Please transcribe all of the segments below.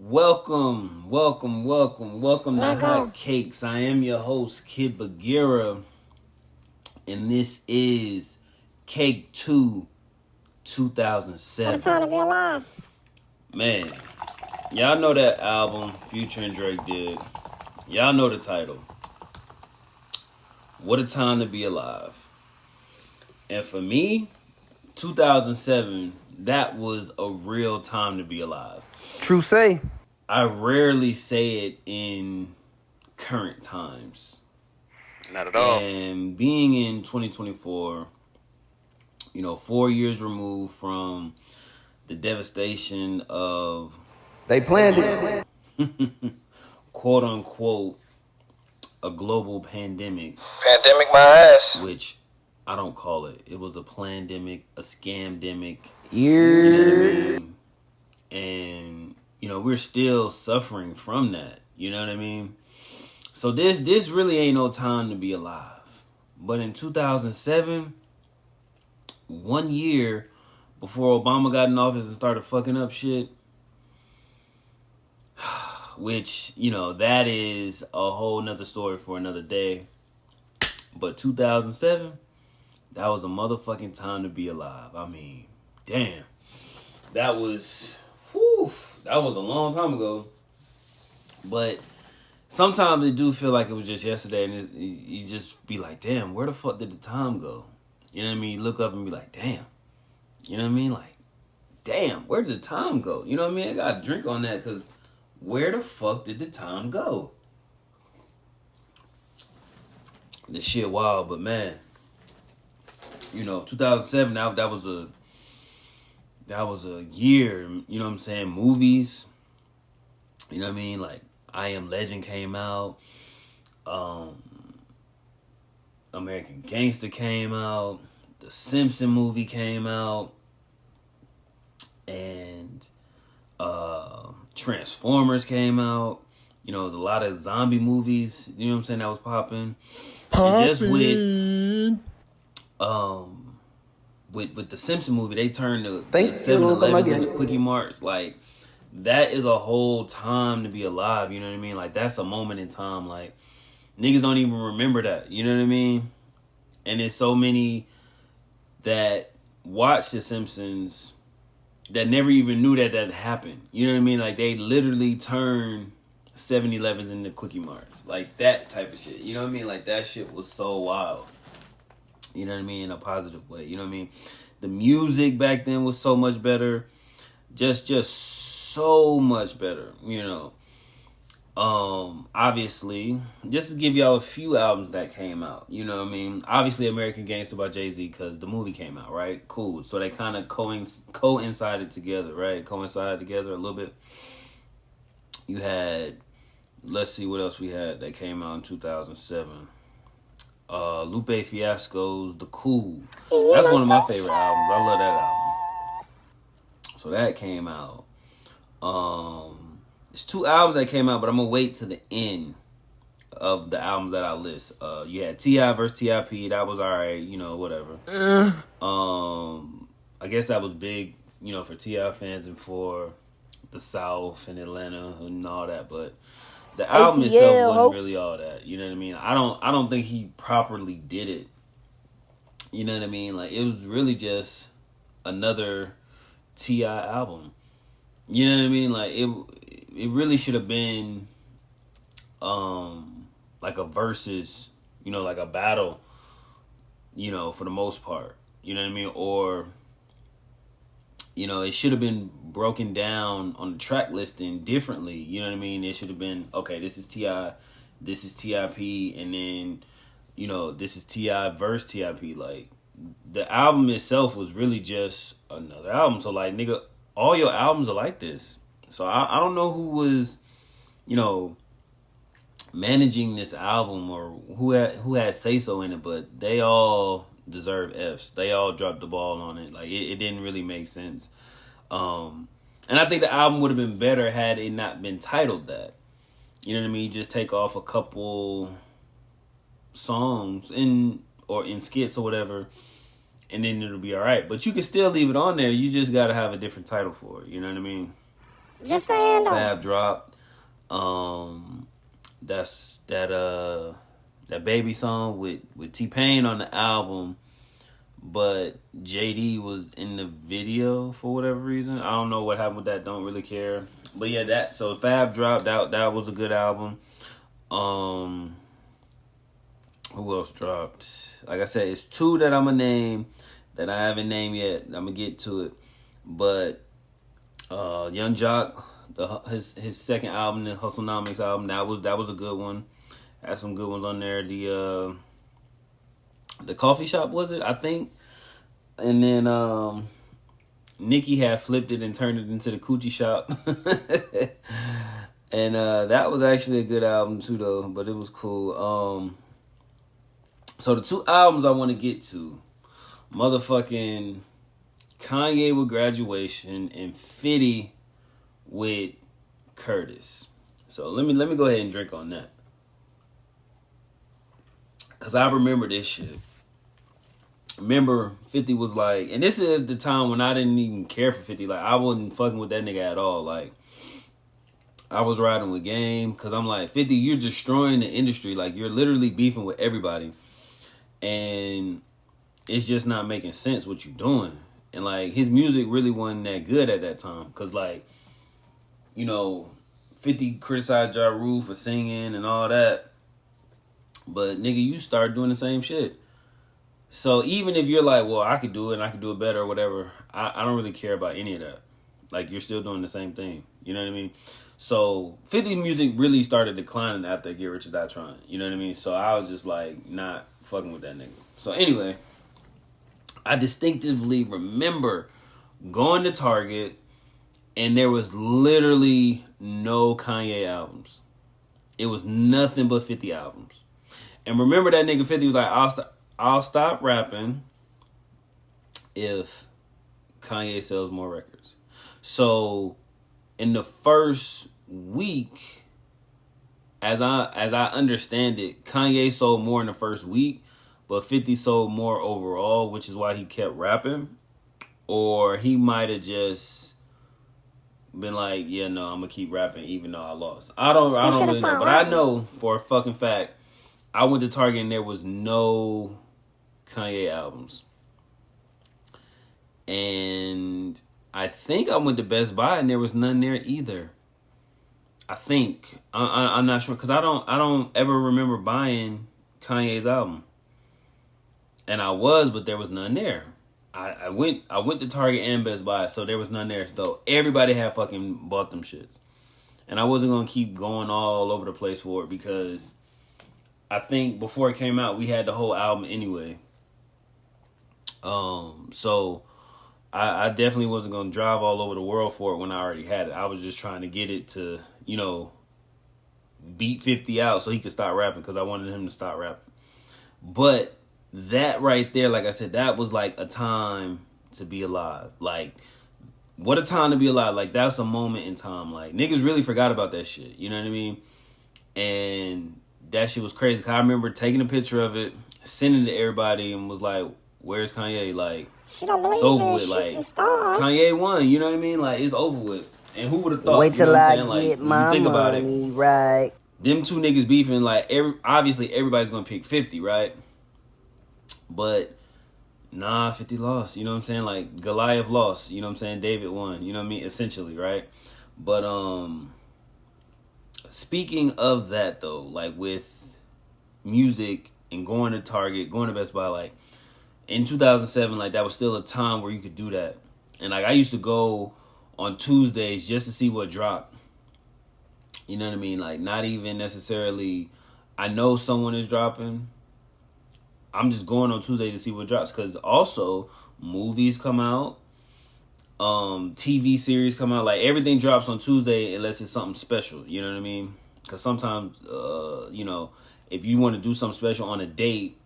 Welcome to Hot Cakes. I am your host, Kid Bagheera, and this is Cake 2 2007. What a time to be alive. Man, y'all know that album Future and Drake did. Y'all know the title. What a time to be alive. And for me, 2007, that was a real time to be alive. True say. I rarely say it in current times. Not at all. And being in 2024, 4 years removed from the devastation of They planned it. quote unquote a global pandemic. Pandemic my ass. Which I don't call it. It was a plandemic, a scamdemic. You know what I mean? And we're still suffering from that. You know what I mean? So this really ain't no time to be alive. But in 2007, 1 year before Obama got in office and started fucking up shit, which, that is a whole nother story for another day. But 2007, that was a motherfucking time to be alive. I mean, damn. That was a long time ago. But sometimes it do feel like it was just yesterday, and you just be like, damn, where the fuck did the time go? You know what I mean? You look up and be like, damn. You know what I mean? Like, damn, where did the time go? You know what I mean? I got to drink on that, because where the fuck did the time go? This shit wild, but man, 2007, that was a year, you know what I'm saying? Movies, you know what I mean? Like, I Am Legend came out. American Gangster came out. The Simpson movie came out. And Transformers came out. There's a lot of zombie movies, you know what I'm saying, that was popping. And just with the Simpson movie, they turned the 7-Elevens into Quickie Marts. Like, that is a whole time to be alive, you know what I mean? Like, that's a moment in time. Like, niggas don't even remember that, you know what I mean? And there's so many that watch The Simpsons that never even knew that happened. You know what I mean? Like, they literally turned 7-Elevens into Quickie Marts. Like, that type of shit. You know what I mean? Like, that shit was so wild. You know what I mean? In a positive way. You know what I mean? The music back then was so much better. Just so much better. Obviously, just to give y'all a few albums that came out. You know what I mean? Obviously, American Gangster by Jay-Z, because the movie came out, right? Cool. So they kind of coincided together, right? Coincided together a little bit. You had, let's see what else we had that came out in 2007. Lupe Fiasco's The Cool. That's one of my favorite albums. I love that album. So that came out. There's 2 albums that came out, but I'm gonna wait to the end of the albums that I list. You had T.I. versus T.I.P. That was alright, whatever. I guess that was big, for T.I. fans and for the South and Atlanta and all that, but the album itself wasn't really all that. You know what I mean? I don't think he properly did it. You know what I mean? Like, it was really just another T.I. album. You know what I mean? Like, it really should have been like a versus, like a battle, for the most part. You know what I mean? Or it should have been broken down on the track listing differently. You know what I mean? It should have been, okay, this is T.I., this is T.I.P., and then, this is T.I. versus T.I.P. Like, the album itself was really just another album. So, like, nigga, all your albums are like this. So, I don't know who was, managing this album or who had say-so in it, but they all deserve Fs. They all dropped the ball on it. Like, it didn't really make sense. And I think the album would have been better had it not been titled that. You know what I mean? Just take off a couple songs or in skits or whatever, and then it'll be all right. But you can still leave it on there. You just got to have a different title for it. You know what I mean? Just saying though. Fab dropped. That's that baby song with T-Pain on the album, but JD was in the video for whatever reason. I don't know what happened with that. Don't really care. But yeah, so Fab dropped out. That was a good album. Who else dropped? Like I said, it's two that I'm gonna name that I haven't named yet. I'm gonna get to it. But Young Jock, his second album, the Hustlenomics album, that was a good one. Had some good ones on there. The coffee shop, was it? I think. And then Nicki had flipped it and turned it into the coochie shop. And that was actually a good album too, though. But it was cool. So the two albums I want to get to, motherfucking Kanye with Graduation and 50 with Curtis. So let me go ahead and drink on that, cause I remember this shit. Remember 50 was like, and this is the time when I didn't even care for 50. Like, I wasn't fucking with that nigga at all. Like, I was riding with Game, cause I'm like, 50, you're destroying the industry. Like, you're literally beefing with everybody, and it's just not making sense what you're doing. And like, his music really wasn't that good at that time, cause like, you know, 50 criticized Ja Rule for singing and all that, but nigga, you start doing the same shit. So even if you're like, well, I could do it and I could do it better or whatever, I don't really care about any of that. Like, you're still doing the same thing. You know what I mean? So 50 music really started declining after Get Rich or Die Trying. You know what I mean? So I was just like, not fucking with that nigga. So anyway, I distinctively remember going to Target and there was literally no Kanye albums. It was nothing but 50 albums. And remember that nigga 50 was like, I'll stop rapping if Kanye sells more records. So in the first week, as I understand it, Kanye sold more in the first week, but 50 sold more overall, which is why he kept rapping. Or he might have just been like, yeah, no, I'm gonna keep rapping even though I lost. I don't really know, but I know for a fucking fact, I went to Target and there was no Kanye albums. And I think I went to Best Buy and there was none there either. I think. I'm not sure, because I don't ever remember buying Kanye's album. And I was, but there was none there. I went to Target and Best Buy, so there was none there. So everybody had fucking bought them shits. And I wasn't gonna keep going all over the place for it, because I think before it came out, we had the whole album anyway. So I definitely wasn't going to drive all over the world for it when I already had it. I was just trying to get it to, you know, beat 50 out so he could stop rapping, because I wanted him to stop rapping. But that right there, like I said, that was like a time to be alive. Like, what a time to be alive. Like, that's a moment in time. Like, niggas really forgot about that shit. You know what I mean? And that shit was crazy. 'Cause I remember taking a picture of it, sending it to everybody, and was like, where's Kanye? Like, she don't believe it's over in with. Like, stars. Kanye won. You know what I mean? Like, it's over with. And who would have thought? Wait till you know I like, get my money, right? Them two niggas beefing, like, obviously everybody's gonna pick 50, right? But nah, 50 lost. You know what I'm saying? Like, Goliath lost. You know what I'm saying? David won. You know what I mean? Essentially, right? But speaking of that though, like with music and going to Target, going to Best Buy, like in 2007, like that was still a time where you could do that. And like I used to go on Tuesdays just to see what dropped. You know what I mean? Like, not even necessarily I know someone is dropping. I'm just going on Tuesday to see what drops, because also movies come out, TV series come out. Like, everything drops on Tuesday unless it's something special. You know what I mean? Because sometimes, you know, if you want to do something special on a date,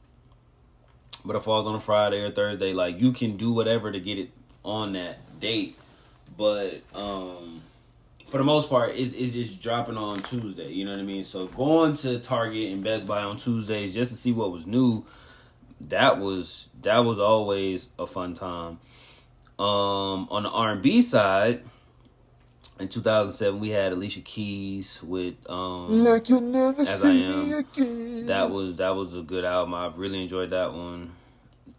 but it falls on a Friday or Thursday, like, you can do whatever to get it on that date. But for the most part, it's just dropping on Tuesday. You know what I mean? So going to Target and Best Buy on Tuesdays just to see what was new, that was always a fun time. On the R&B side, In 2007, we had Alicia Keys with Like you'll never As I see Am. me again. That was a good album. I really enjoyed that one.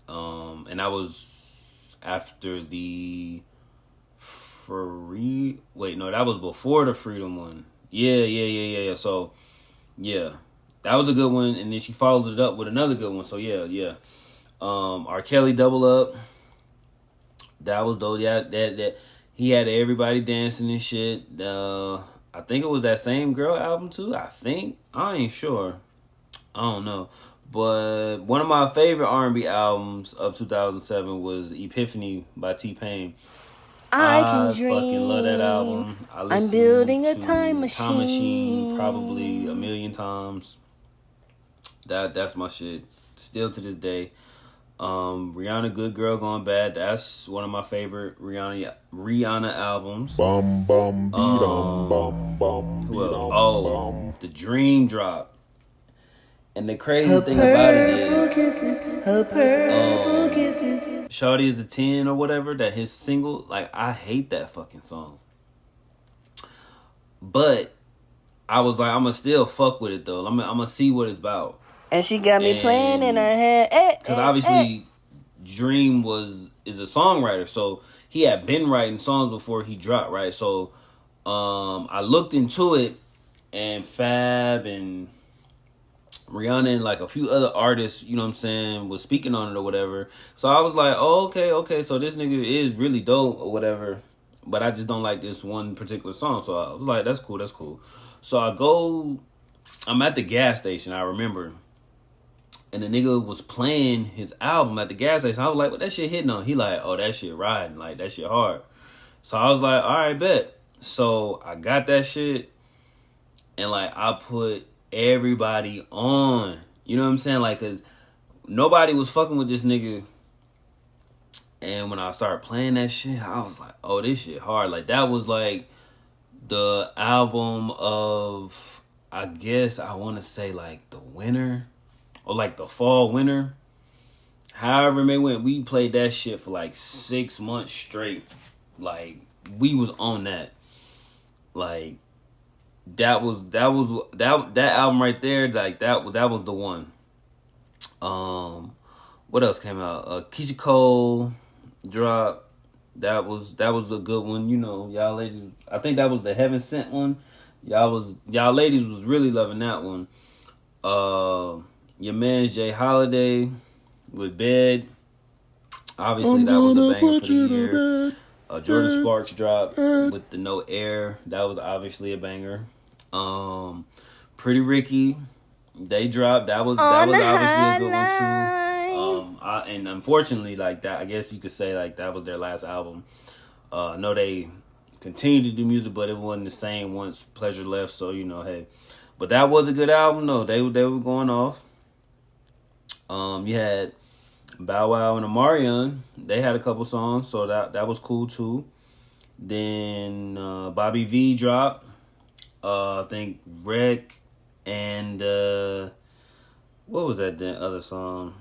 And that was after the free. Wait, no, that was before the Freedom one. Yeah. So, yeah, that was a good one. And then she followed it up with another good one. So yeah. R. Kelly Double Up. That was dope. Yeah, that he had everybody dancing and shit. I think it was that Same Girl album too. I ain't sure. I don't know. But one of my favorite R&B albums of 2007 was Epiphany by T-Pain. I can dream. Fucking love that album. I'm building a time machine. Probably a million times. That's my shit. Still to this day. Rihanna, Good Girl Gone Bad. That's one of my favorite Rihanna albums. Bum bum bum bum bum. Oh, The Dream Drop. And the crazy thing about it is, Her purple kisses. Shawty is a 10 or whatever, that his single, like, I hate that fucking song. But I was like, I'm going to still fuck with it, though. I'm going to see what it's about. And she got me playing in her head. Because obviously, Dream is a songwriter. So he had been writing songs before he dropped, right? So I looked into it, and Fab and Rihanna and like a few other artists, you know what I'm saying, was speaking on it or whatever. So I was like, oh, okay, so this nigga is really dope or whatever, but I just don't like this one particular song. So I was like, that's cool. So I'm at the gas station, I remember, and the nigga was playing his album at the gas station. I was like, what that shit hitting on? He like, oh, that shit riding, like that shit hard. So I was like, all right, bet. So I got that shit, and like I put everybody on, you know what I'm saying, like, cause nobody was fucking with this nigga. And when I started playing that shit, I was like, oh, this shit hard. Like, that was like the album of, I guess I want to say like the winter or like the fall winter, however it may went. We played that shit for like 6 months straight. Like, we was on that. Like, that album right there, like that was the one. What else came out? Keisha Cole dropped. That was a good one. You know, y'all ladies, I think that was the Heaven Sent one. Y'all ladies was really loving that one. Your man's Jay Holiday with Bed. Obviously, that was a banger for the year. Jordan Sparks dropped with the No Air. That was obviously a banger. Pretty Ricky, they dropped. That was obviously a good one too. And unfortunately, like that, I guess you could say like that was their last album. I know they continued to do music, but it wasn't the same once Pleasure left. So you know, hey, but that was a good album though. They were going off. You had Bow Wow and Omarion. They had a couple songs, so that was cool too. Then Bobby V dropped. I think Wreck and what was that other song?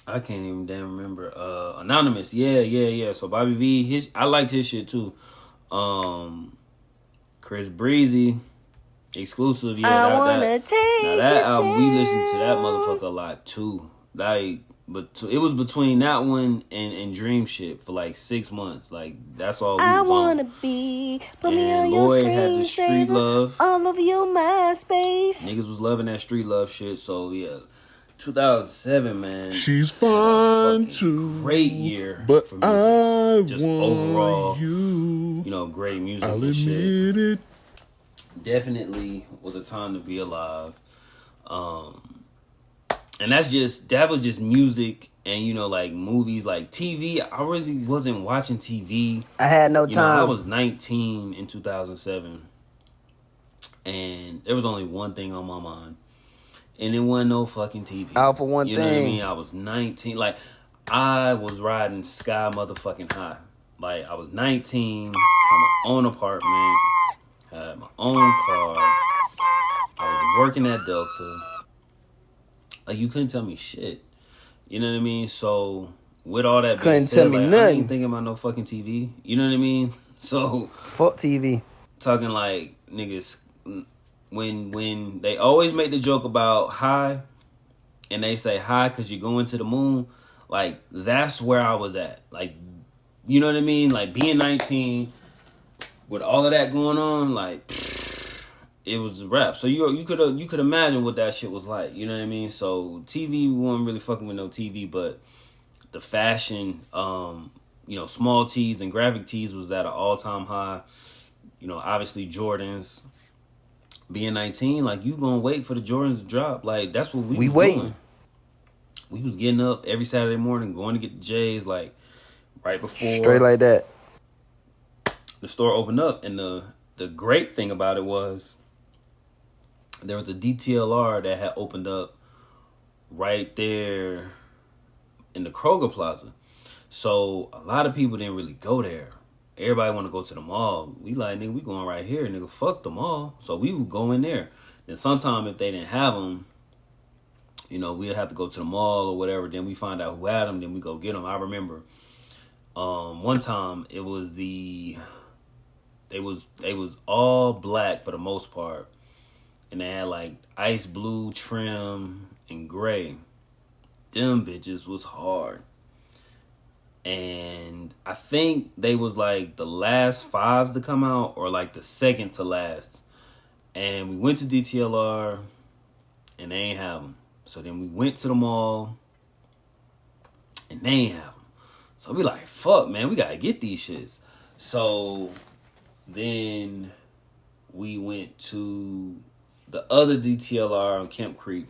I can't even damn remember. Anonymous. Yeah. So Bobby V, I liked his shit too. Chris Breezy, Exclusive. Yeah, that album, we listened to that motherfucker a lot too. Like, but it was between that one and Dream Shit for like 6 months. Like, that's all we was on. I wanna be, put me on Lloyd your had the Street Love. All over your MySpace. Niggas was loving that Street Love shit. So yeah, 2007, man. She's fine too. Great year, but for music. I Just want overall, you. you know, great music. I'll and admit shit. it. Definitely was a time to be alive. And that was just music and, you know, like movies, like TV. I really wasn't watching TV. I had no time. I was 19 in 2007. And there was only one thing on my mind. And it wasn't no fucking TV. Out for one thing. You know what I mean? I was 19. Like, I was riding sky motherfucking high. Like, I was 19, had my own apartment, had my own car. I was working at Delta. Like, you couldn't tell me shit. You know what I mean? So, with all that being said, like, I ain't thinking about no fucking TV. You know what I mean? So fuck TV. talking like niggas when they always make the joke about high, and they say high because you're going to the moon. Like that's where I was at. Like, you know what I mean? Like being 19 with all of that going on, like it was a wrap. So you could imagine what that shit was like. You know what I mean? So TV, we weren't really fucking with no TV, but the fashion, small tees and graphic tees was at an all-time high. Obviously Jordans. Being 19, like you gonna wait for the Jordans to drop. Like that's what we was waiting. doing. We was getting up every Saturday morning, going to get the J's, like right before Straight like that. the store opened up. And the great thing about it was there was a DTLR that had opened up right there in the Kroger Plaza. So a lot of people didn't really go there. Everybody want to go to the mall. We like, nigga, we going right here. Nigga, fuck the mall. So we would go in there. Then sometime if they didn't have them, we'd have to go to the mall or whatever. Then we find out who had them. Then we go get them. I remember one time it was they was all black for the most part. And they had like ice blue trim and gray. Them bitches was hard. And I think they was like the last 5s to come out or like the second to last. And we went to DTLR and they ain't have them. So then we went to the mall and they ain't have them. So we like, fuck, man, we gotta get these shits. So then we went to the other DTLR on Kemp Creek,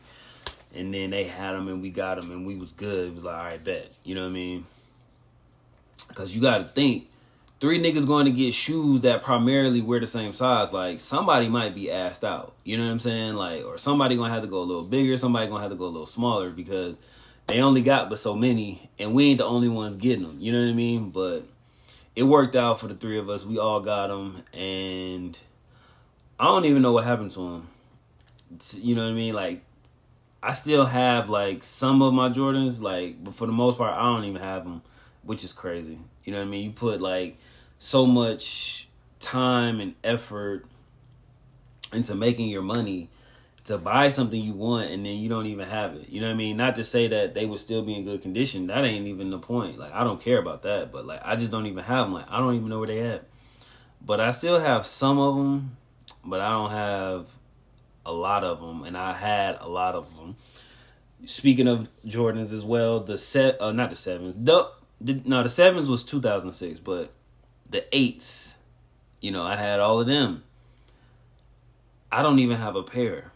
and then they had them and we got them and we was good. It was like, all right, bet. You know what I mean? Because you got to think, 3 niggas going to get shoes that primarily wear the same size. Like, somebody might be assed out. You know what I'm saying? Like, or somebody going to have to go a little bigger. Somebody going to have to go a little smaller because they only got but so many. And we ain't the only ones getting them. You know what I mean? But it worked out for the 3 of us. We all got them. And I don't even know what happened to them. You know what I mean? Like, I still have, like, some of my Jordans. Like, but for the most part, I don't even have them. Which is crazy. You know what I mean? You put like so much time and effort into making your money to buy something you want and then you don't even have it. You know what I mean? Not to say that they would still be in good condition. That ain't even the point. Like, I don't care about that. But like, I just don't even have them. Like, I don't even know where they at. But I still have some of them. But I don't have a lot of them. And I had a lot of them. Speaking of Jordans as well, not the 7s. The 7s was 2006, but the 8s, I had all of them. I don't even have a pair.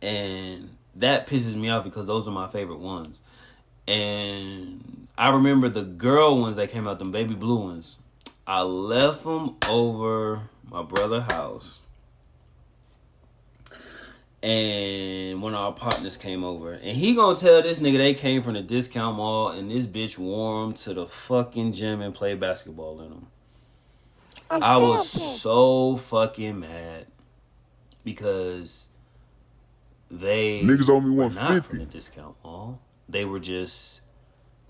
And that pisses me off because those are my favorite ones. And I remember the girl ones that came out, them baby blue ones. I left them over my brother's house. And one of our partners came over. And he gonna tell this nigga they came from the discount mall and this bitch wore them to the fucking gym and played basketball in them. I was so fucking mad. Because they niggas owe me were not from the discount mall. They were just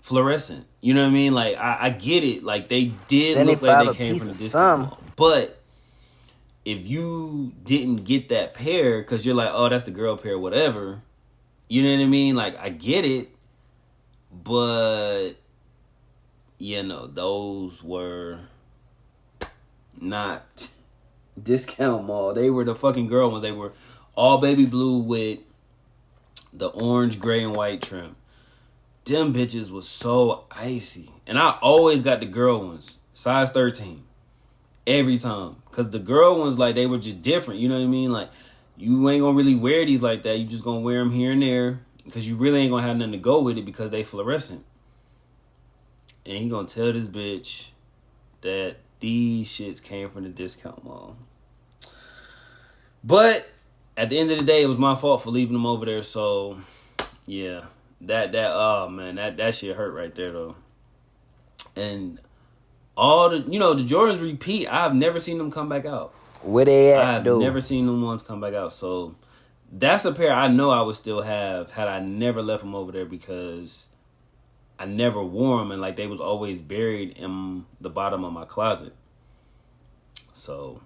fluorescent. You know what I mean? Like, I get it. Like, they did look like they came from the discount mall. But if you didn't get that pair because you're like, oh, that's the girl pair, whatever, you know what I mean? Like, I get it, but, those were not discount mall. They were the fucking girl ones. They were all baby blue with the orange, gray, and white trim. Them bitches was so icy. And I always got the girl ones, size 13. Every time. Because the girl ones, like, they were just different. You know what I mean? Like, you ain't going to really wear these like that. You just going to wear them here and there. Because you really ain't going to have nothing to go with it because they fluorescent. And he going to tell this bitch that these shits came from the discount mall. But at the end of the day, it was my fault for leaving them over there. So, yeah. That shit hurt right there, though. And all the Jordans repeat. I've never seen them come back out. Where they at, I've never seen them ones come back out. So that's a pair I know I would still have had I never left them over there because I never wore them, and like they was always buried in the bottom of my closet. So,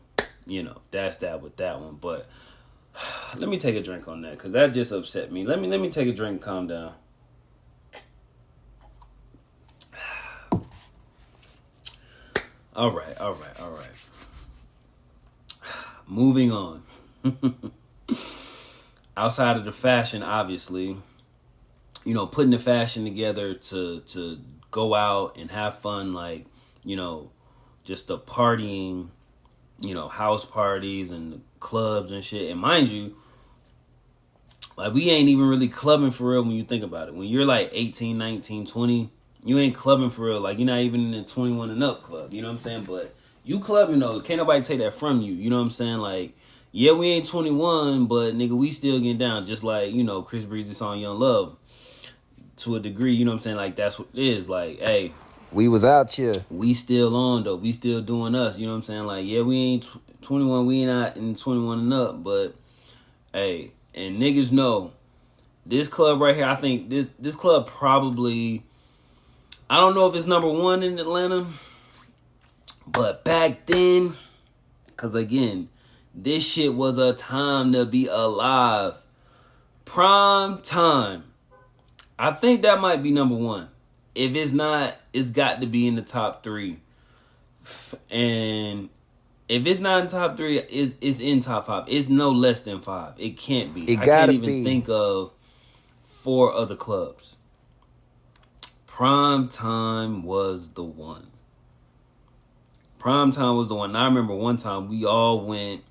that's that with that one. But let me take a drink on that, because that just upset me. Let me take a drink, calm down. All right. Moving on. Outside of the fashion, obviously, putting the fashion together to go out and have fun, like, just the partying, house parties and clubs and shit. And mind you, like, we ain't even really clubbing for real when you think about it. When you're like 18, 19, 20, you ain't clubbing for real. Like, you're not even in the 21 and up club, you know what I'm saying? But you clubbing, though, can't nobody take that from you, you know what I'm saying? Like, yeah, we ain't 21, but nigga, we still getting down. Just like, Chris Breezy's song Young Love, to a degree, you know what I'm saying? Like, that's what it is. Like, hey, we was out here. We still on, though. We still doing us, you know what I'm saying? Like, yeah, we ain't 21, we ain't not in 21 and up, but hey, and niggas know this club right here. I think this club probably, I don't know if it's number one in Atlanta, but back then, because again, this shit was a time to be alive. Prime time. I think that might be number one. If it's not, it's got to be in the top 3. And if it's not in top 3, it's in top 5. It's no less than 5. It can't be. I can't even think of 4 other clubs. Prime time was the one. Prime time was the one. I remember one time we all went,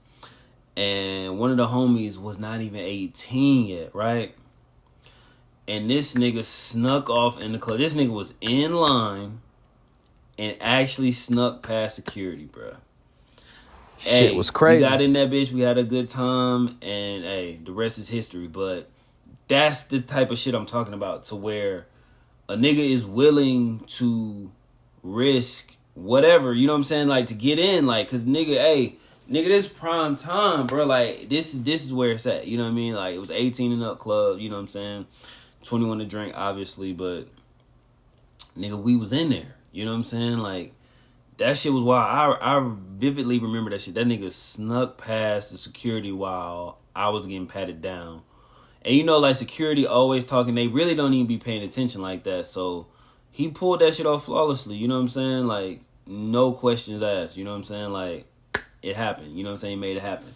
and one of the homies was not even 18 yet, right? And this nigga snuck off in the club. This nigga was in line and actually snuck past security, bro. Shit was crazy. We got in that bitch. We had a good time. And, hey, the rest is history. But that's the type of shit I'm talking about, to where a nigga is willing to risk whatever, you know what I'm saying? Like, to get in. Like, because nigga, this prime time, bro. Like, this is where it's at. You know what I mean? Like, it was 18 and up club. You know what I'm saying? 21 to drink, obviously, but nigga, we was in there. You know what I'm saying? Like, that shit was wild. I vividly remember that shit. That nigga snuck past the security while I was getting patted down. And like, security always talking, they really don't even be paying attention like that. So he pulled that shit off flawlessly. You know what I'm saying? Like, no questions asked. You know what I'm saying? Like, it happened. You know what I'm saying? He made it happen.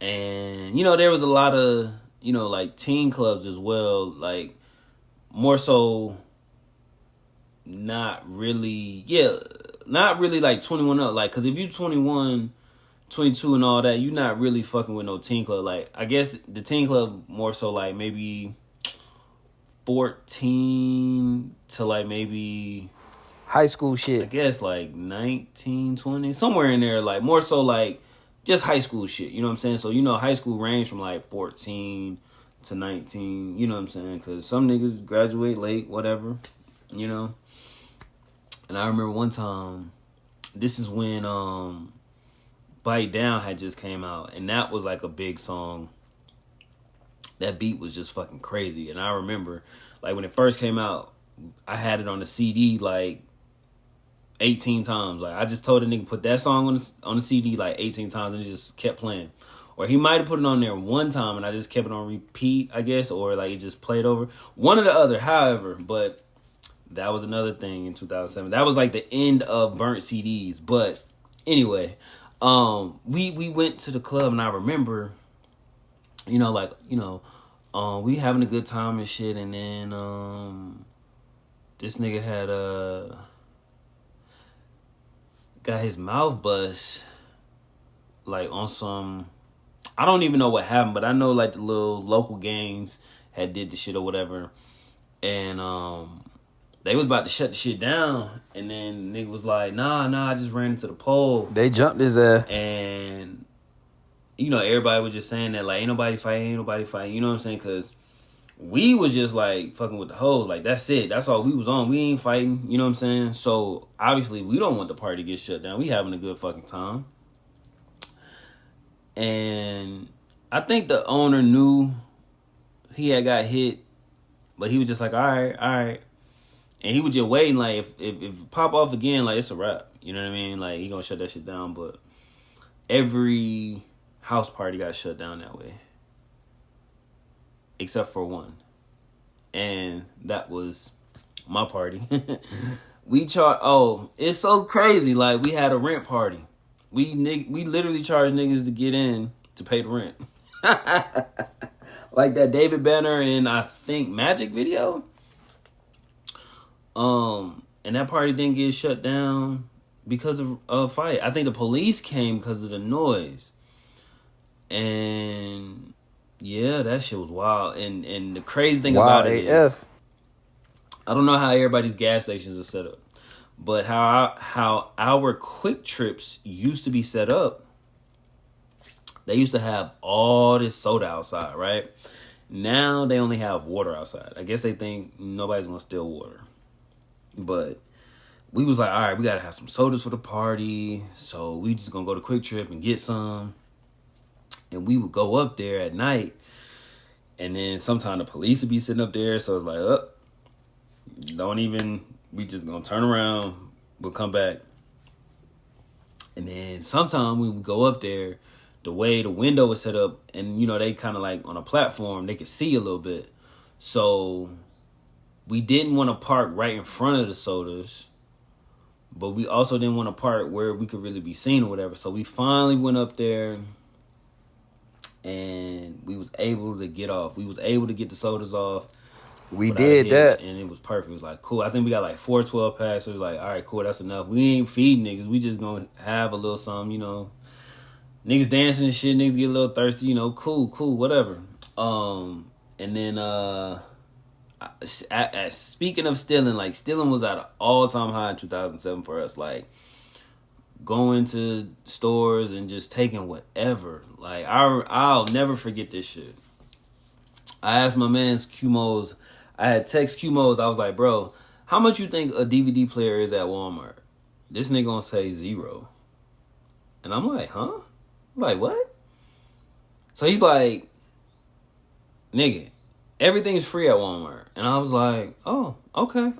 And there was a lot of, like, teen clubs as well, like, more so not really like 21 up, like, because if you 21, 22 and all that, you're not really fucking with no teen club. Like, I guess the teen club more so like maybe 14 to like maybe high school shit. I guess like 19, 20, somewhere in there, like more so like just high school shit, you know what I'm saying? So, high school range from like 14 to 19, you know what I'm saying? Because some niggas graduate late, whatever, And I remember one time, this is when Bite Down had just came out, and that was like a big song. That beat was just fucking crazy. And I remember, like, when it first came out, I had it on the CD like 18 times. Like, I just told the nigga put that song on the CD like 18 times, and it just kept playing. Or he might have put it on there one time and I just kept it on repeat, I guess, or like it just played over. One or the other, however, but that was another thing in 2007. That was like the end of burnt CDs. But anyway, we went to the club, and I remember, we having a good time and shit, and then this nigga had got his mouth bust, like, on some, I don't even know what happened, but I know like the little local gangs had did the shit or whatever, and they was about to shut the shit down, and then nigga was like, nah, I just ran into the pole. They jumped his ass. And, everybody was just saying that, like, ain't nobody fighting, you know what I'm saying? Because we was just, like, fucking with the hoes. Like, that's it. That's all we was on. We ain't fighting, you know what I'm saying? So, obviously, we don't want the party to get shut down. We having a good fucking time. And I think the owner knew he had got hit But he was just like, all right. And he was just waiting, like, if it pop off again, like, it's a wrap. You know what I mean? Like, he gonna shut that shit down. But every house party got shut down that way. Except for one. And that was my party. It's so crazy. Like, we had a rent party. We literally charged niggas to get in to pay the rent. Like that David Banner and I think Magic video. And that party didn't get shut down because of a fight. I think the police came because of the noise. And yeah, that shit was wild. And the crazy thing about it is, I don't know how everybody's gas stations are set up, but how our quick trips used to be set up. They used to have all this soda outside, right? Now they only have water outside. I guess they think nobody's gonna steal water. But we was like, all right, we gotta have some sodas for the party. So we just gonna go to Quick Trip and get some. And we would go up there at night. And then sometime the police would be sitting up there. So it's like, we just gonna turn around. We'll come back. And then sometime we would go up there, the way the window was set up, and, you know, they kind of like on a platform, they could see a little bit. So we didn't want to park right in front of the sodas, but we also didn't want to park where we could really be seen or whatever. So we finally went up there and we was able to get off. We was able to get the sodas off. We did that. And it was perfect. It was like, cool. I think we got like 4 12 packs. So it was like, all right, cool. That's enough. We ain't feeding niggas. We just going to have a little something, you know. Niggas dancing and shit. Niggas get a little thirsty, you know. Cool, whatever. And then, speaking of stealing, like, stealing was at an all-time high in 2007 for us. Like, going to stores and just taking whatever. Like, I'll never forget this shit. I asked my man's Q-Mo's. I had text Q-Mo's. I was like, bro, how much you think a DVD player is at Walmart? This nigga gonna say 0. And I'm like, huh? I'm like, what? So he's like, nigga, everything's free at Walmart. And I was like, oh, okay.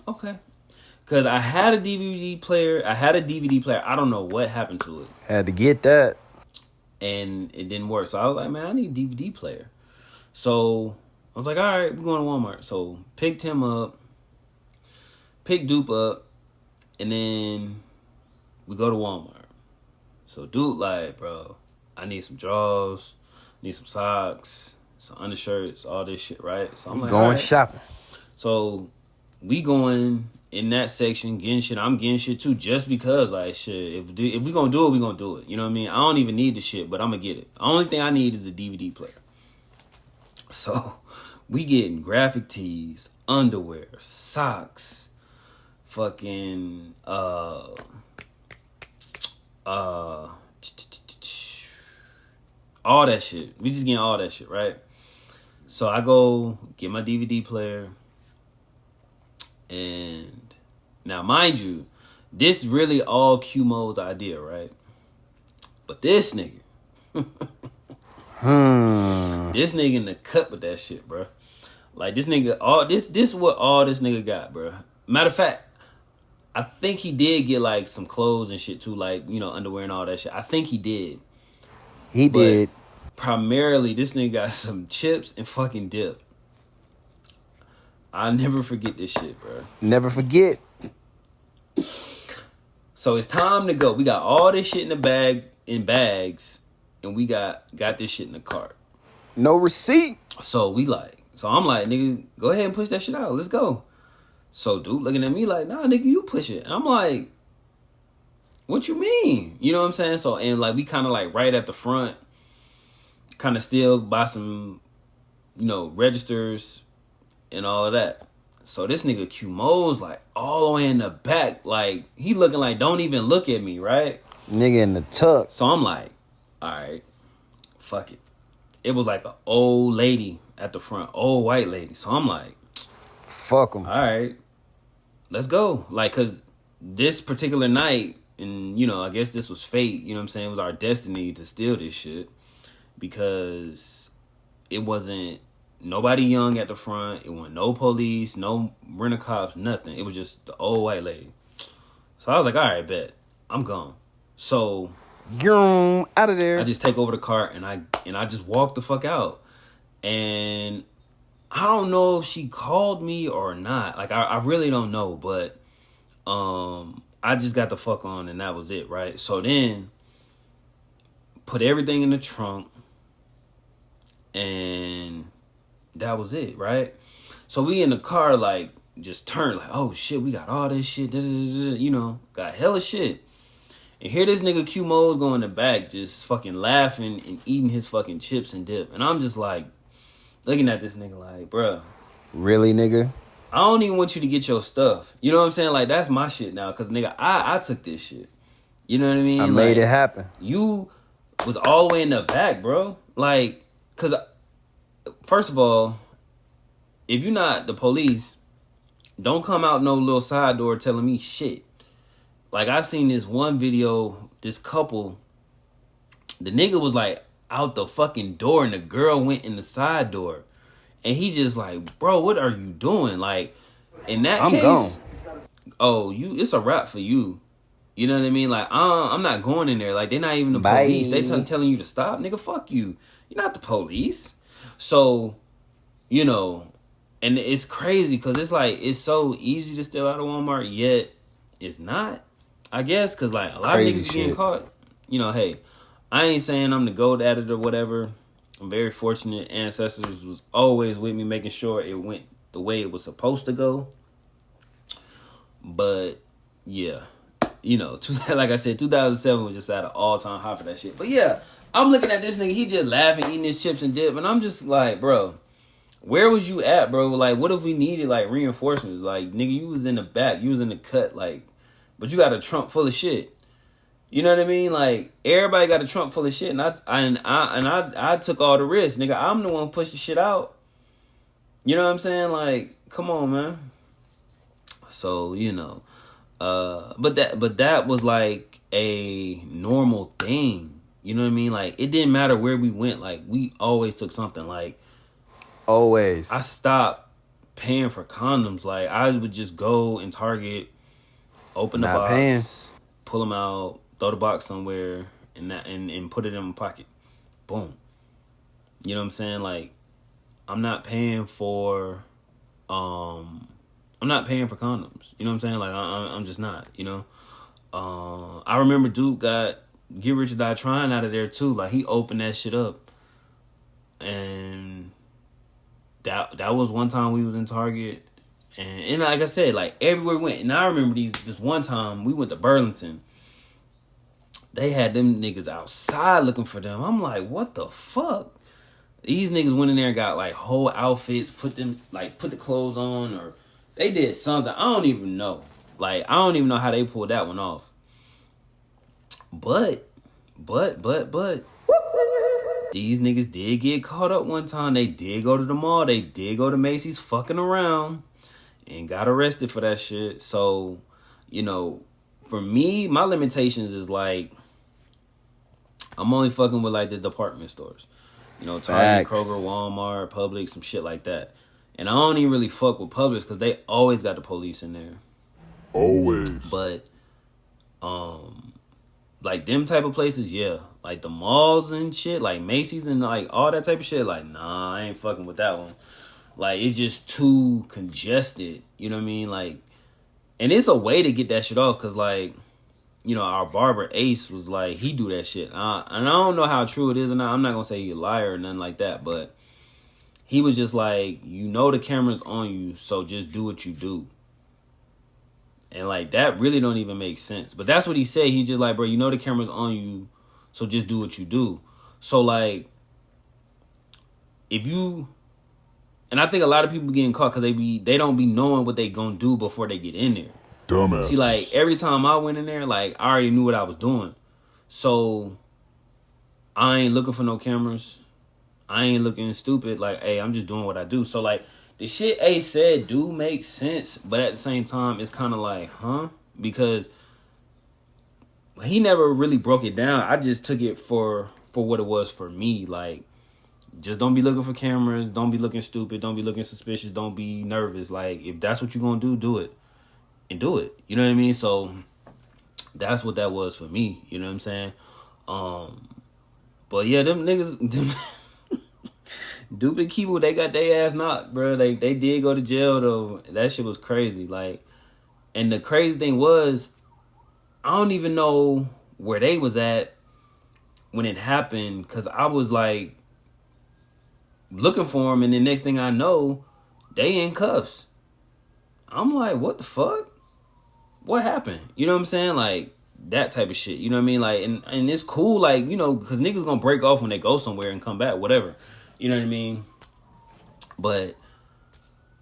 Because I had a DVD player. I don't know what happened to it. Had to get that. And it didn't work. So I was like, man, I need a DVD player. So I was like, all right, we're going to Walmart. So picked him up, picked Dupe up, and then we go to Walmart. So Dupe like, bro, I need some drawers, need some socks, some undershirts, all this shit, right? So I'm like, going shopping. So we going in that section, getting shit. I'm getting shit too, just because, like, shit, if we gonna do it, we gonna do it. You know what I mean? I don't even need the shit, but I'm gonna get it. The only thing I need is a DVD player. So we getting graphic tees, underwear, socks, fucking all that shit. We just getting all that shit, right? So I go get my DVD player, and now mind you, this really all Q-Mo's idea, right? But this nigga, this nigga in the cut with that shit, bro. Like, this nigga, this what all this nigga got, bro. Matter of fact, I think he did get like some clothes and shit too, like, you know, underwear and all that shit. I think he did. He did. Primarily, this nigga got some chips and fucking dip. I'll never forget this shit, bro. Never forget. So it's time to go. We got all this shit in bags, and we got this shit in the cart. No receipt. So I'm like, nigga, go ahead and push that shit out. Let's go. So dude looking at me like, nah, nigga, you push it. And I'm like, what you mean? You know what I'm saying? So, and like, we kind of like right at the front, kind of still by some, you know, registers and all of that. So this nigga Q-Mo's like all the way in the back. Like, he looking like, don't even look at me, right? Nigga in the tuck. So I'm like, all right, fuck it. It was like an old lady at the front, old white lady. So I'm like, fuck them. All right, let's go. Like, cause this particular night, and you know, I guess this was fate. You know what I'm saying? It was our destiny to steal this shit, because it wasn't nobody young at the front. It wasn't no police, no rent a cops, nothing. It was just the old white lady. So I was like, all right, bet. I'm gone. So out of there. I just take over the cart and I just walk the fuck out. And I don't know if she called me or not. Like I really don't know, but I just got the fuck on and that was it, right? So then put everything in the trunk and that was it, right? So we in the car like just turned like, oh shit, we got all this shit, you know, got hella shit. And here this nigga Q Mo's go in the back just fucking laughing and eating his fucking chips and dip. And I'm just like looking at this nigga like, bruh. Really, nigga? I don't even want you to get your stuff. You know what I'm saying? Like, that's my shit now. Because, nigga, I took this shit. You know what I mean? I made it happen. You was all the way in the back, bro. Like, because, first of all, if you're not the police, don't come out no little side door telling me shit. Like, I seen this one video, this couple, the nigga was, like, out the fucking door, and the girl went in the side door. And he just like, bro, what are you doing? Like, in that case, gone. Oh, it's a wrap for you. You know what I mean? Like, I'm not going in there. Like, they're not even the police. They telling you to stop. Nigga, fuck you. You're not the police. So, you know, and it's crazy because it's like, it's so easy to steal out of Walmart, yet it's not, I guess, because like a lot of niggas getting caught. You know, hey, I ain't saying I'm the gold at it or whatever. I'm very fortunate. Ancestors was always with me, making sure it went the way it was supposed to go. But yeah, you know, like I said, 2007 was just at an all-time high for that shit. But yeah, I'm looking at this nigga. He just laughing, eating his chips and dip, and I'm just like, bro, where was you at, bro? Like, what if we needed like reinforcements? Like, nigga, you was in the back, you was in the cut, like, but you got a trunk full of shit. You know what I mean? Like, everybody got a trunk full of shit, and I took all the risks, nigga. I'm the one pushing shit out. You know what I'm saying? Like, come on, man. So, you know, but that was like a normal thing. You know what I mean? Like, it didn't matter where we went. Like, we always took something. Like, always. I stopped paying for condoms. Like, I would just go in Target, open the box, pull them out, throw the box somewhere, and put it in my pocket. Boom. You know what I'm saying? Like, I'm not paying for condoms. You know what I'm saying? Like, I'm just not, you know? I remember dude got Get Rich or Die Trying out of there too. Like, he opened that shit up. And that was one time we was in Target. And like I said, like, everywhere we went. And I remember this one time we went to Burlington. They had them niggas outside looking for them. I'm like, what the fuck? These niggas went in there and got like whole outfits, put the clothes on, or they did something. I don't even know. Like, I don't even know how they pulled that one off. But these niggas did get caught up one time. They did go to the mall. They did go to Macy's fucking around and got arrested for that shit. So, you know, for me, my limitations is like, I'm only fucking with like the department stores. You know, Target, Kroger, Walmart, Publix, some shit like that. And I don't even really fuck with Publix because they always got the police in there. Always. But, like them type of places, yeah. Like the malls and shit, like Macy's and like all that type of shit, like, nah, I ain't fucking with that one. Like, it's just too congested. You know what I mean? Like, and it's a way to get that shit off because, like, you know, our barber Ace was like, he do that shit. And I don't know how true it is or not. I'm not going to say he's a liar or nothing like that. But he was just like, you know the camera's on you, so just do what you do. And, like, that really don't even make sense. But that's what he said. He's just like, bro, you know the camera's on you, so just do what you do. So, like, if you... And I think a lot of people getting caught because they don't be knowing what they going to do before they get in there. Dumbass. See, like, every time I went in there, like, I already knew what I was doing. So, I ain't looking for no cameras. I ain't looking stupid. Like, hey, I'm just doing what I do. So, like, the shit Ace said do make sense. But at the same time, it's kind of like, huh? Because he never really broke it down. I just took it for what it was for me. Like, Just don't be looking for cameras. Don't be looking stupid. Don't be looking suspicious. Don't be nervous. Like, if that's what you're going to do it. And do it. You know what I mean? So, that's what that was for me. You know what I'm saying? But yeah, them niggas... Dupe and Kibo, they got their ass knocked, bro. They did go to jail, though. That shit was crazy. Like, and the crazy thing was, I don't even know where they was at when it happened, because I was, like, looking for them, and the next thing I know, they in cuffs. I'm like, what the fuck? What happened? You know what I'm saying? Like, that type of shit. You know what I mean? Like, and it's cool, like, you know, because niggas gonna break off when they go somewhere and come back, whatever. You know what I mean? But,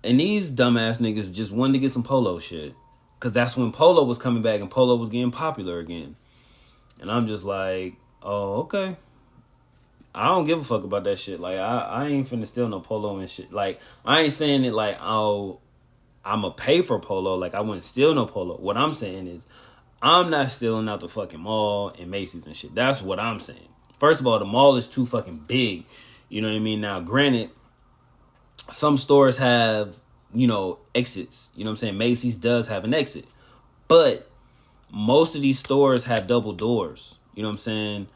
and these dumbass niggas just wanted to get some Polo shit. Because that's when Polo was coming back and Polo was getting popular again. And I'm just like, oh, okay. I don't give a fuck about that shit. Like, I ain't finna steal no Polo and shit. Like, I ain't saying it like, oh, I'ma pay for Polo. Like, I wouldn't steal no Polo. What I'm saying is, I'm not stealing out the fucking mall and Macy's and shit. That's what I'm saying. First of all, the mall is too fucking big. You know what I mean? Now, granted, some stores have, you know, exits. You know what I'm saying? Macy's does have an exit. But most of these stores have double doors. You know what I'm saying?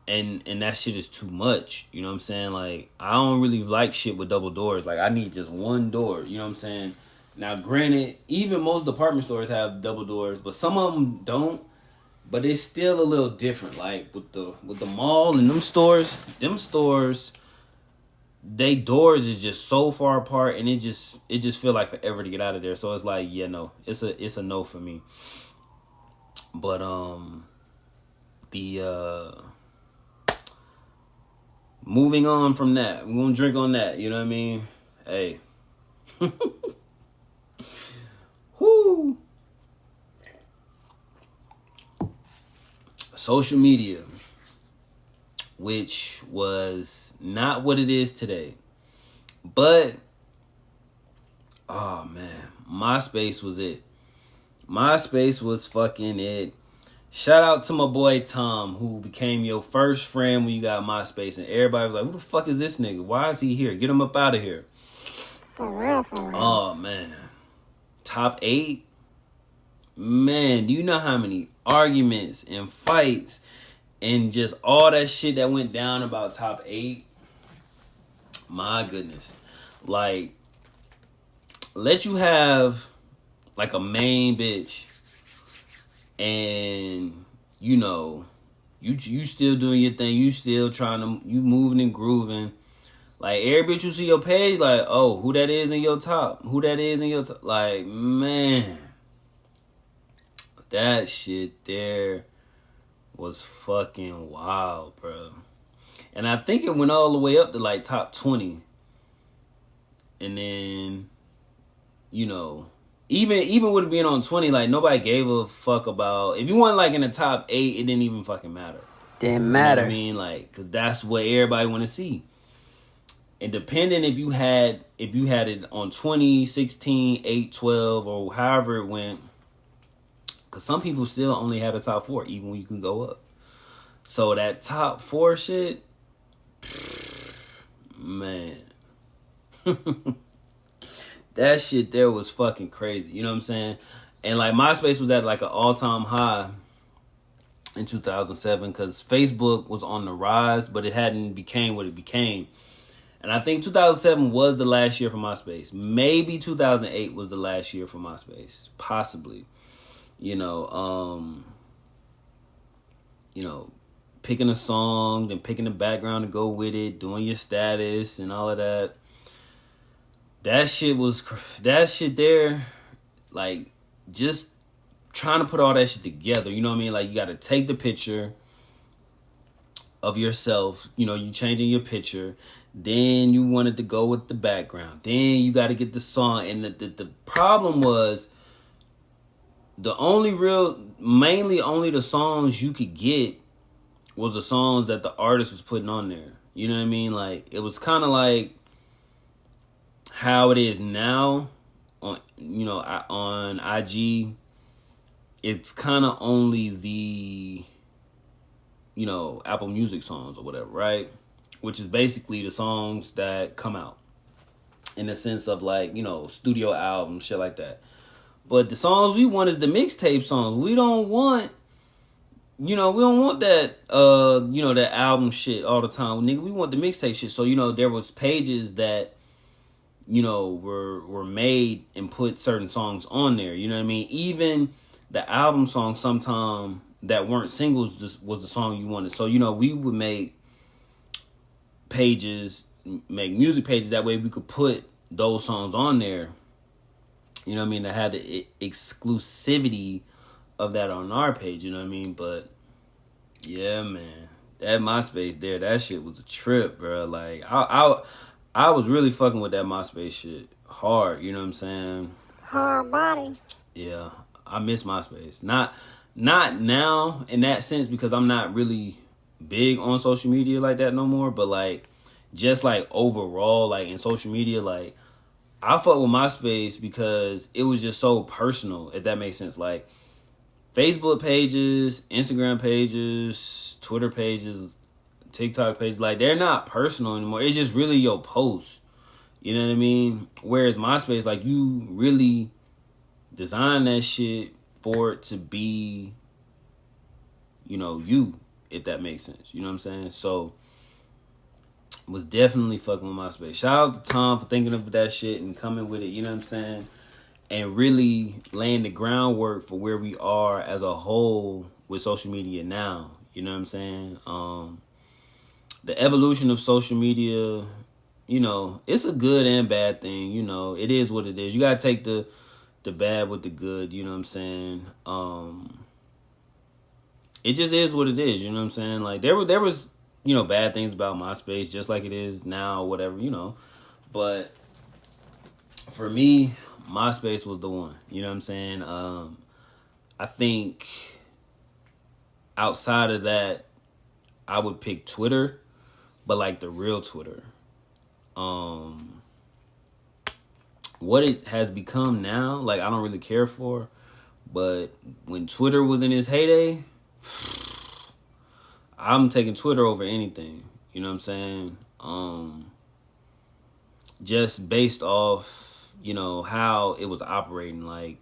And that shit is too much. You know what I'm saying? Like, I don't really like shit with double doors. Like, I need just one door. You know what I'm saying? Now, granted, even most department stores have double doors, but some of them don't. But it's still a little different. Like, with the mall and them stores, they doors is just so far apart, and it just feel like forever to get out of there. So it's like, yeah, no, it's a no for me. But moving on from that, we're gonna drink on that. You know what I mean? Hey, whoo. Social media, which was not what it is today. But, oh man, MySpace was it. MySpace was fucking it. Shout out to my boy Tom, who became your first friend when you got MySpace. And everybody was like, who the fuck is this nigga? Why is he here? Get him up out of here. For real. Oh man. Top 8? Man, do you know how many arguments and fights and just all that shit that went down about top 8? My goodness. Like, let you have like a main bitch and, you know, you still doing your thing, you still trying to, you moving and grooving. Like, every bitch you see your page, like, oh, who that is in your top? Who that is in your top? Like, man. That shit there was fucking wild, bro. And I think it went all the way up to like top 20. And then, you know, even with it being on 20, like, nobody gave a fuck about, if you weren't like in the top 8, it didn't even fucking matter. Didn't matter. You know what I mean? Like, cause that's what everybody want to see. And depending if you had it on 20, 16, 8, 12, or however it went, because some people still only have a top 4, even when you can go up. So that top 4 shit, man. That shit there was fucking crazy. You know what I'm saying? And like, MySpace was at like an all-time high in 2007 because Facebook was on the rise, but it hadn't became what it became. And I think 2007 was the last year for MySpace. Maybe 2008 was the last year for MySpace. Possibly. You know, picking a song, then picking the background to go with it, doing your status and all of that. That shit there, like, just trying to put all that shit together. You know what I mean? Like, you got to take the picture of yourself. You know, you changing your picture. Then you wanted to go with the background. Then you got to get the song. And the problem was, mainly only the songs you could get was the songs that the artist was putting on there. You know what I mean? Like, it was kind of like how it is now on IG. It's kind of only Apple Music songs or whatever, right? Which is basically the songs that come out in the sense of like, studio albums, shit like that. But the songs we want is the mixtape songs. We don't want, we don't want that, that album shit all the time. Nigga, we want the mixtape shit. So, there was pages that, were made and put certain songs on there. You know what I mean? Even the album songs sometime that weren't singles just was the song you wanted. So, we would make music pages. That way we could put those songs on there. You know what I mean? That had the exclusivity of that on our page. You know what I mean? But yeah, man, that MySpace there, that shit was a trip, bro. Like I was really fucking with that MySpace shit hard. You know what I'm saying? Hard body. Yeah, I miss MySpace. Not now in that sense because I'm not really big on social media like that no more. But like, just like overall, like in social media, like I fuck with MySpace because it was just so personal. If that makes sense, like Facebook pages, Instagram pages, Twitter pages, TikTok pages, like they're not personal anymore. It's just really your posts. You know what I mean? Whereas MySpace, like you really design that shit for it to be, you, if that makes sense. You know what I'm saying? So was definitely fucking with MySpace. Shout out to Tom for thinking of that shit and coming with it, you know what I'm saying? And really laying the groundwork for where we are as a whole with social media now. You know what I'm saying? The evolution of social media, it's a good and bad thing. It is what it is. You gotta take the bad with the good. You know what I'm saying? It just is what it is. You know what I'm saying? Like there was bad things about MySpace, just like it is now, whatever. But for me, MySpace was the one. You know what I'm saying? I think outside of that, I would pick Twitter, but like the real Twitter. What it has become now, like I don't really care for, but when Twitter was in its heyday, I'm taking Twitter over anything. You know what I'm saying? Just based off, how it was operating. Like,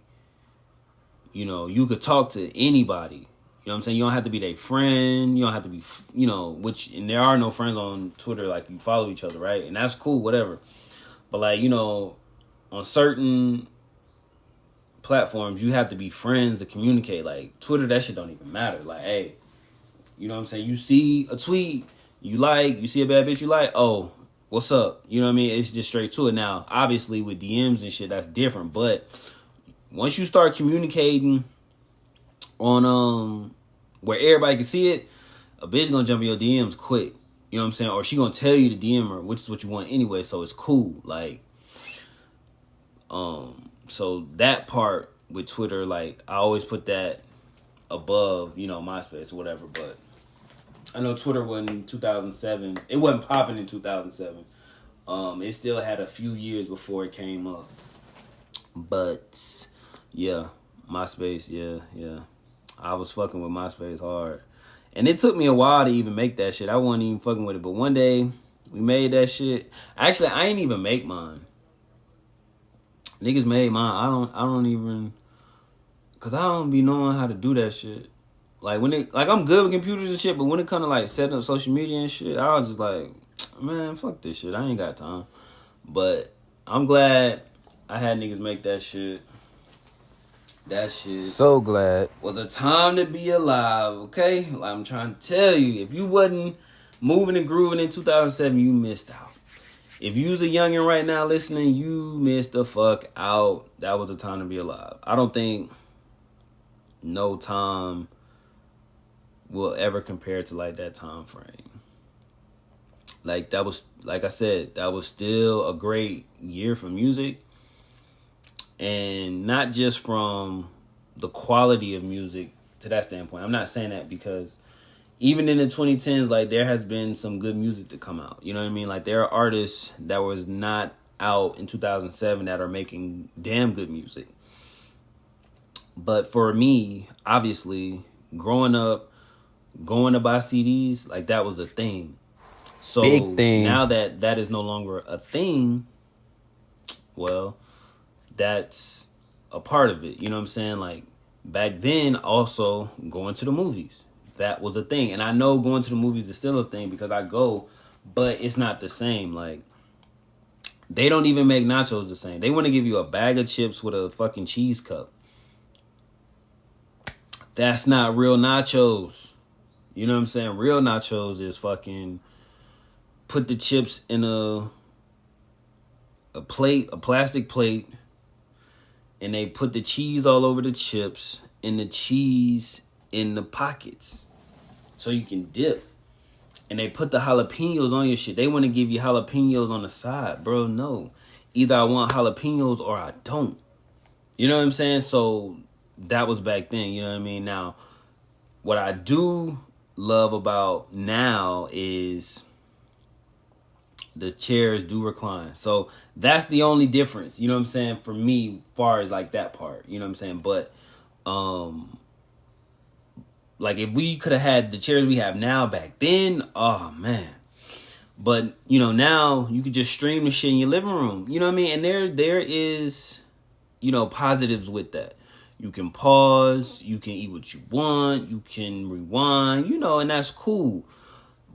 you could talk to anybody. You know what I'm saying? You don't have to be their friend. You don't have to be, and there are no friends on Twitter. Like, you follow each other, right? And that's cool, whatever. But, like, on certain platforms, you have to be friends to communicate. Like, Twitter, that shit don't even matter. Like, hey, you know what I'm saying? You see a tweet, you see a bad bitch you like, oh, what's up? You know what I mean? It's just straight to it. Now, obviously, with DMs and shit, that's different. But once you start communicating on where everybody can see it, a bitch gonna jump in your DMs quick. You know what I'm saying? Or she gonna tell you to DM her, which is what you want anyway. So it's cool. Like, so that part with Twitter, like I always put that above, MySpace or whatever. But I know Twitter wasn't in 2007. It wasn't popping in 2007. It still had a few years before it came up. But yeah, MySpace, yeah. I was fucking with MySpace hard. And it took me a while to even make that shit. I wasn't even fucking with it. But one day, we made that shit. Actually, I ain't even make mine. Niggas made mine. I don't even... Because I don't be knowing how to do that shit. Like, I'm good with computers and shit, but when it comes to, like, setting up social media and shit, I was just like, man, fuck this shit. I ain't got time. But I'm glad I had niggas make that shit. That shit. So glad. Was a time to be alive, okay? Like I'm trying to tell you, if you wasn't moving and grooving in 2007, you missed out. If you was a youngin' right now listening, you missed the fuck out. That was a time to be alive. I don't think no time will ever compare to like that time frame. Like that was, like I said, that was still a great year for music. And not just from the quality of music to that standpoint. I'm not saying that because even in the 2010s, like there has been some good music to come out. You know what I mean? Like there are artists that was not out in 2007 that are making damn good music. But for me, obviously, growing up going to buy CDs, like that was a thing. So Big thing. now that that is no longer a thing, well, that's a part of it. You know what I'm saying? Like back then, also going to the movies, that was a thing. And I know going to the movies is still a thing because I go, but it's not the same. Like they don't even make nachos the same. They want to give you a bag of chips with a fucking cheese cup. That's not real nachos. You know what I'm saying? Real nachos is fucking put the chips in a plate, a plastic plate, and they put the cheese all over the chips and the cheese in the pockets so you can dip. And they put the jalapenos on your shit. They want to give you jalapenos on the side. Bro, no. Either I want jalapenos or I don't. You know what I'm saying? So that was back then, you know what I mean? Now, what I do love about now is the chairs do recline. So that's the only difference, you know what I'm saying, for me, far as like that part, you know what I'm saying? But like if we could have had the chairs we have now back then, oh man. But you know, now you could just stream the shit in your living room, you know what I mean? And there is, you know, positives with that. You can pause, you can eat what you want, you can rewind, you know, and that's cool.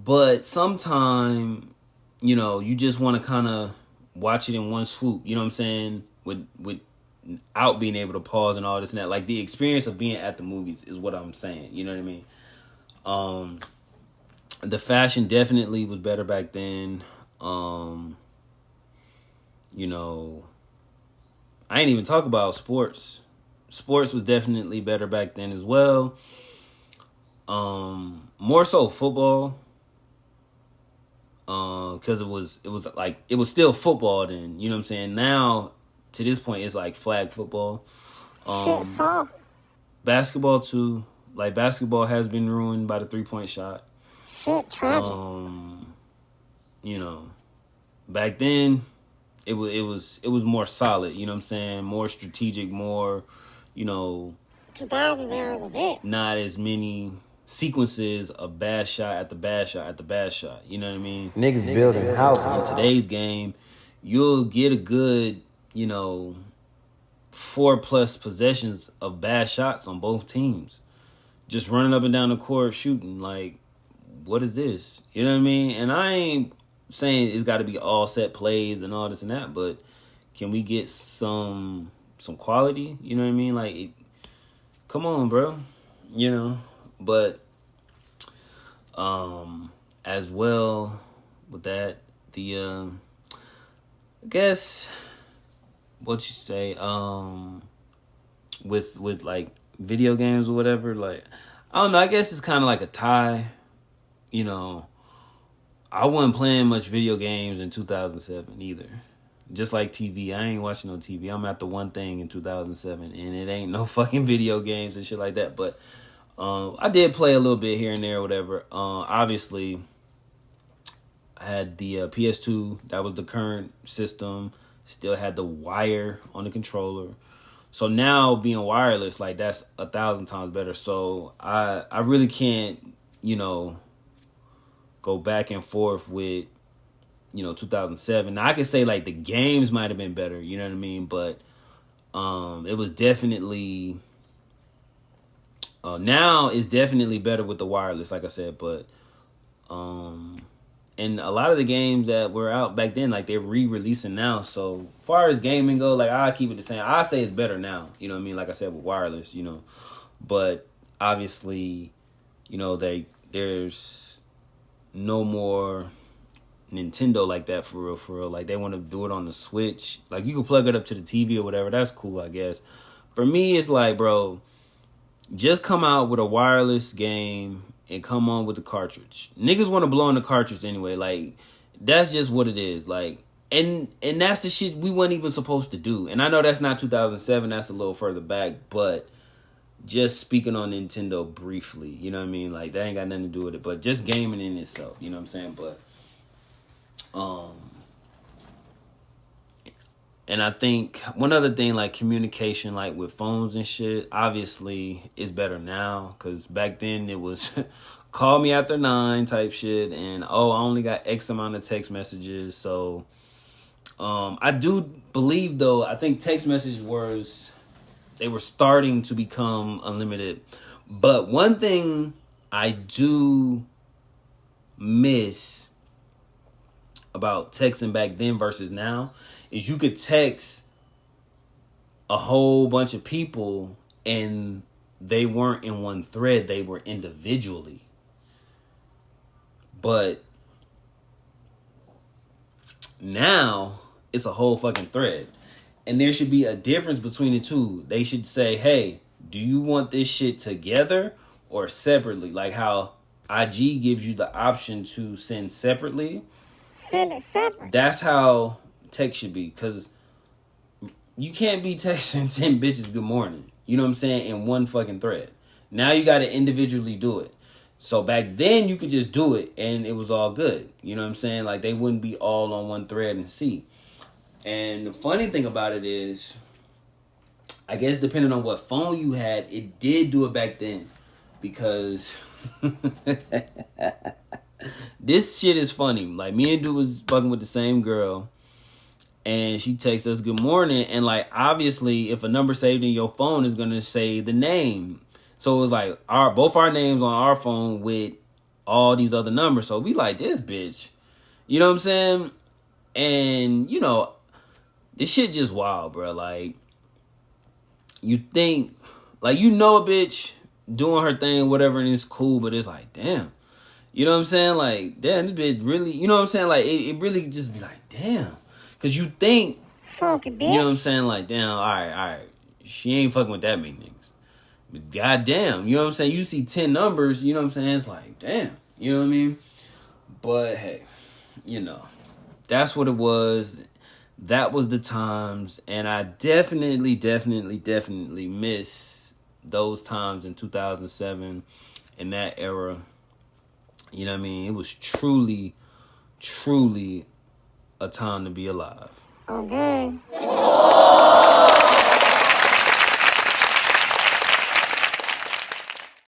But sometime, you know, you just want to kind of watch it in one swoop, you know what I'm saying? Without being able to pause and all this and that. Like the experience of being at the movies is what I'm saying, you know what I mean? The fashion definitely was better back then. You know, I ain't even talk about sports. Sports was definitely better back then as well. More so football. Because it was like it was still football then, you know what I'm saying? Now to this point it's like flag football. Shit soft. Basketball too. Like basketball has been ruined by the 3-point shot. Shit tragic. You know, back then it was more solid, you know what I'm saying? More strategic, more, you know, 2000s era was it. not as many sequences of bad shot at the bad shot at the bad shot. You know what I mean? Niggas building houses. In today's game, you'll get a good, you know, 4+ possessions of bad shots on both teams. Just running up and down the court shooting. Like, what is this? You know what I mean? And I ain't saying it's got to be all set plays and all this and that, but can we get some quality? You know what I mean? Like, come on, bro. You know? But as well with that, the I guess what you say, with like video games or whatever, like I don't know, I guess it's kinda like a tie. You know, I wasn't playing much video games in 2007 either. Just like TV, I ain't watching no TV. I'm at the one thing in 2007 and it ain't no fucking video games and shit like that. But I did play a little bit here and there or whatever. Obviously, I had the PS2. That was the current system. Still had the wire on the controller. So now being wireless, like that's 1,000 times better. So I really can't, you know, go back and forth with, you know, 2007. Now I could say like the games might have been better, you know what I mean? But it was definitely now it's definitely better with the wireless, like I said. But and a lot of the games that were out back then, like they're re-releasing now. So far as gaming go, like I keep it the same. I say it's better now, you know what I mean? Like I said, with wireless, you know. But obviously, you know, there's no more Nintendo like that for real. Like they want to do it on the Switch. Like you can plug it up to the TV or whatever. That's cool, I guess. For me, it's like, bro, just come out with a wireless game and come on with the cartridge. Niggas want to blow on the cartridge anyway. Like that's just what it is. Like and that's the shit we weren't even supposed to do. And I know that's not 2007. That's a little further back, but just speaking on Nintendo briefly, you know what I mean? Like that ain't got nothing to do with it, but just gaming in itself, you know what I'm saying? But and I think one other thing, like communication, like with phones and shit, obviously is better now. Cause back then it was call me after 9 type shit, and I only got X amount of text messages. So I do believe though, I think text message they were starting to become unlimited. But one thing I do miss about texting back then versus now is you could text a whole bunch of people and they weren't in one thread, they were individually. But now it's a whole fucking thread. And there should be a difference between the two. They should say, hey, do you want this shit together or separately? Like how IG gives you the option to send separately. Send it separate. That's how text should be. Because you can't be texting 10 bitches good morning. You know what I'm saying? In one fucking thread. Now you got to individually do it. So back then you could just do it and it was all good. You know what I'm saying? Like they wouldn't be all on one thread and see. And the funny thing about it is, I guess depending on what phone you had, it did do it back then. Because this shit is funny. Like me and dude was fucking with the same girl. And she texts us good morning. And like obviously if a number saved in your phone is gonna say the name. So it was like both our names on our phone with all these other numbers. So we like this bitch. You know what I'm saying? And you know, this shit just wild, bro. Like you think, like you know a bitch doing her thing, whatever, and it's cool, but it's like, damn. You know what I'm saying? Like, damn, this bitch really, you know what I'm saying? Like, it really just be like, damn. Because you think, funky bitch. you know what I'm saying? Like, damn, all right. She ain't fucking with that many niggas. But goddamn, you know what I'm saying? You see 10 numbers, you know what I'm saying? It's like, damn. You know what I mean? But, hey, you know, that's what it was. That was the times. And I definitely miss those times in 2007 in that era. You know what I mean? It was truly a time to be alive. Okay.